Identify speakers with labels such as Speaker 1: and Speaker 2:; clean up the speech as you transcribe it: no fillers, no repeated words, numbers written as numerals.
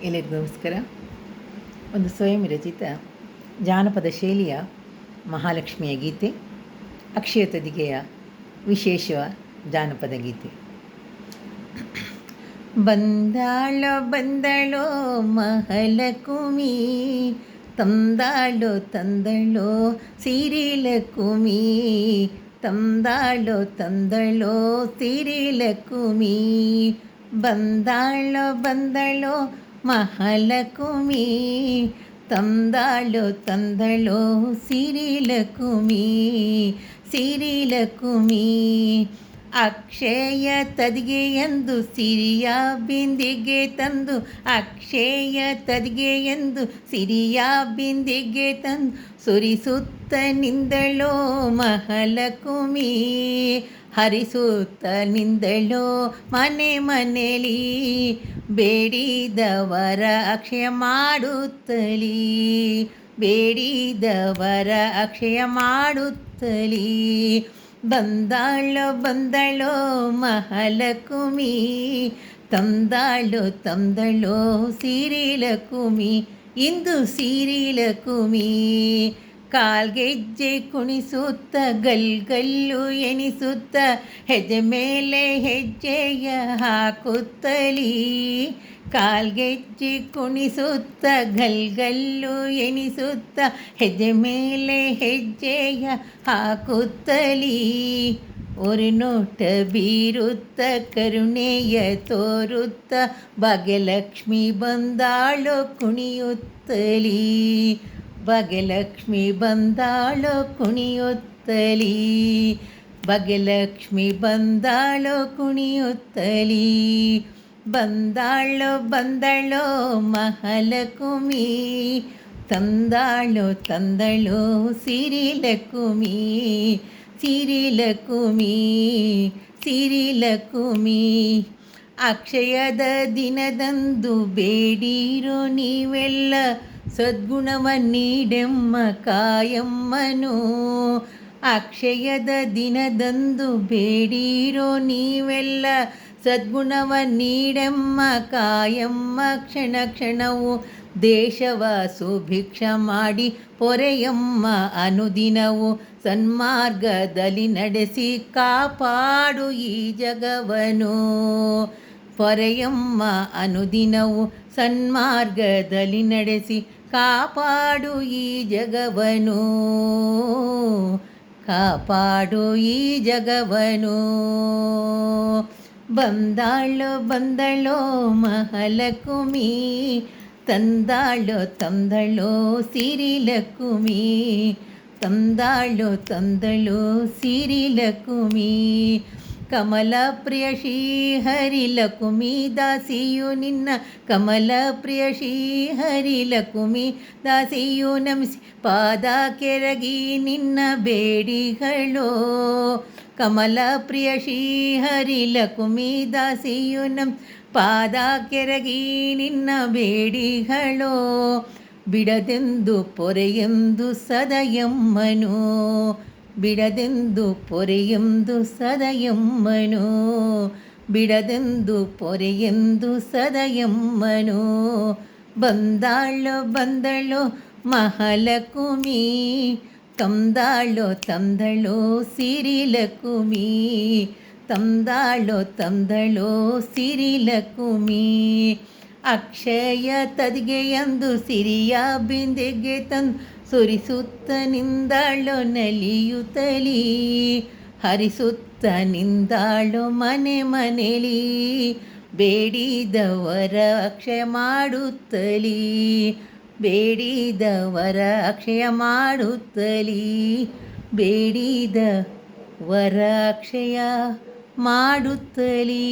Speaker 1: ಎಲ್ಲರಿಗೂ ನಮಸ್ಕಾರ. ಒಂದು ಸ್ವಯಂ ರಚಿತ ಜಾನಪದ ಶೈಲಿಯ ಮಹಾಲಕ್ಷ್ಮಿಯ ಗೀತೆ, ಅಕ್ಷಯ ತದಿಗೆಯ ವಿಶೇಷ ಜಾನಪದ ಗೀತೆ. ಬಂದಾಳೋ ಬಂದಳೋ ಮಹಾಲಕ್ಷ್ಮಿ, ತಂದಾಳೋ ತಂದಳೋ ಸಿರಿಲಕ್ಷ್ಮಿ, ತಂದಾಳೋ ತಂದಳೋ ಸಿರಿಲಕ್ಷ್ಮಿ. ಬಂದಾಳೋ ಬಂದಳೋ ಮಹಾಲಕ್ಷ್ಮಿ, ತಂದಾಳೋ ತಂದಳೋ ಸಿರಿಲಕ್ಷ್ಮಿ, ಸಿರಿಲಕ್ಷ್ಮಿ. ಅಕ್ಷಯ ತದಿಗೆಯೆಂದು ಸಿರಿಯ ಬಿಂದಿಗೆ ತಂದು, ಅಕ್ಷಯ ತದಿಗೆಯೆಂದು ಸಿರಿಯ ಬಿಂದಿಗೆ ತಂದು ಸುರಿಸುತ್ತ ನಿಂದಳೋ ಮಹಾಲಕ್ಷ್ಮಿ, ಹರಿಸುತ್ತ ನಿಂದಳೋ ಮನೆ ಮನೆಯಲ್ಲಿ, ಬೇಡಿದವರ ಅಕ್ಷಯ ಮಾಡುತ್ತಲೀ, ಬೇಡಿದವರ ಅಕ್ಷಯ ಮಾಡುತ್ತಲೀ. ಬಂದಾಳೋ ಬಂದಳೋ ಮಹಾಲಕ್ಷ್ಮಿ, ತಂದಾಳೋ ತಂದಳೋ ಸಿರಿಲಕ್ಷ್ಮಿ, ಇಂದು ಸಿರಿಲಕ್ಷ್ಮಿ. ಕಾಲ್ಗೆಜ್ಜೆ ಕುಣಿಸುತ್ತ ಗಲ್ಗಲ್ಲು ಎನಿಸುತ್ತ, ಹೆಜ್ಜೆ ಮೇಲೆ ಹೆಜ್ಜೆಯ ಹಾಕುತ್ತಲೀ, ಕಾಲ್ಗೆಜ್ಜೆ ಕುಣಿಸುತ್ತ ಗಲ್ಗಲ್ಲು ಎನಿಸುತ್ತ, ಹೆಜ್ಜೆ ಮೇಲೆ ಹೆಜ್ಜೆಯ ಹಾಕುತ್ತಲೀ. ஒரு ನೋಟ ಬೀರುತ್ತ ಕರುಣೆಯ ತೋರುತ್ತ, ಭಾಗ್ಯಲಕ್ಷ್ಮಿ ಬಂದಾಳೋ ಕುಣಿಯುತ್ತಲೀ, ಭಾಗ್ಯಲಕ್ಷ್ಮಿ ಬಂದಾಳೋ ಕುಣಿಯುತ್ತಲೀ, ಭಾಗ್ಯಲಕ್ಷ್ಮಿ ಬಂದಾಳೋ ಕುಣಿಯುತ್ತಲೀ. ಬಂದಾಳೋ ಬಂದಳೋ ಮಹಾಲಕ್ಷ್ಮಿ, ತಂದಾಳೋ ತಂದಳೋ ಸಿರಿಲಕ್ಷ್ಮಿ, ಸಿರಿಲಕ್ಷ್ಮಿ, ಸಿರಿಲಕ್ಷ್ಮಿ. ಅಕ್ಷಯದ ದಿನದಂದು ಬೇಡಿರೋ ನೀವೆಲ್ಲ, ಸದ್ಗುಣವ ನೀಡೆಮ್ಮ ಕಾಯಮ್ಮನು. ಅಕ್ಷಯದ ದಿನದಂದು ಬೇಡಿರೋ ನೀವೆಲ್ಲ, ಸದ್ಗುಣವ ನೀಡೆಮ್ಮ ಕಾಯಮ್ಮ. ಕ್ಷಣ ಕ್ಷಣವು ದೇಶವ ಸುಭಿಕ್ಷ ಮಾಡಿ ಪೊರೆಯಮ್ಮ, ಅನುದಿನವು ಸನ್ಮಾರ್ಗದಲ್ಲಿ ನಡೆಸಿ ಕಾಪಾಡು ಈ ಜಗವನು. ಪೊರೆಯಮ್ಮ ಅನುದಿನವು ಸನ್ಮಾರ್ಗದಲ್ಲಿ ನಡೆಸಿ ಕಾಪಾಡು ಈ ಜಗವನು, ಕಾಪಾಡು ಈ ಜಗವನು. ಬಂದಾಳೋ ಬಂದಳೋ ಮಹಾಲಕ್ಷ್ಮಿ, ತಂದಾಳೋ ತಂದಳೋ ಸಿರಿಲಕ್ಷ್ಮಿ, ತಂದಾಳೋ ತಂದಳೋ ಸಿರಿಲಕ್ಷ್ಮಿ. ಕಮಲ ಪ್ರಿಯ ಶ್ರೀಹರಿಲಕ್ಷ್ಮಿ ದಾಸಿಯು ನಿನ್ನ, ಕಮಲ ಪ್ರಿಯ ಶ್ರೀಹರಿಲಕ್ಷ್ಮಿ ದಾಸಿಯು ನಮಿಸಿ ಪಾದ ಕೆರಗಿ ನಿನ್ನ ಬೇಡಿಗಳೋ. ಕಮಲ ಪ್ರಿಯ ಶ್ರೀಹರಿಲಕ್ಷ್ಮಿ ದಾಸಿಯು ನಮ್ ಪಾದ ಕೆರಗಿ ನಿನ್ನ ಬೇಡಿಗಳೋ. ಬಿಡದೆಂದು ಪೊರೆಯೆಂದು ಸದಯಮ್ಮನು, ಬಿಡದೆಂದು ಪೊರೆಯೆಂದು ಸದಯಮ್ಮನು, ಬಿಡದೆಂದು ಪೊರೆಯೆಂದು ಸದಯಮ್ಮನು. ಬಂದಾಳೋ ಬಂದಳೋ ಮಹಾಲಕ್ಷ್ಮಿ, ತಂದಾಳೋ ತಂದಳೋ ಸಿರಿಲಕ್ಷ್ಮಿ, ತಂದಾಳೋ ತಂದಳೋ ಸಿರಿಲಕ್ಷ್ಮಿ. ಅಕ್ಷಯ ತದಿಗೆಯೆಂದು ಸಿರಿಯ ಬಿಂದಿಗೆ ತಂದು ಸುರಿಸುತ್ತ ನಿಂದಾಳೋ ನಲಿಯುತ್ತಲೀ, ಹರಿಸುತ್ತ ನಿಂದಾಳೋ ಮನೆ ಮನೆಯಲ್ಲಿ, ಬೇಡಿದವರ ಅಕ್ಷಯ ಮಾಡುತ್ತಲೀ, ಬೇಡಿದವರ ಅಕ್ಷಯ ಮಾಡುತ್ತಲೀ, ಬೇಡಿದವರ ಅಕ್ಷಯ ಮಾಡುತ್ತಲೀ.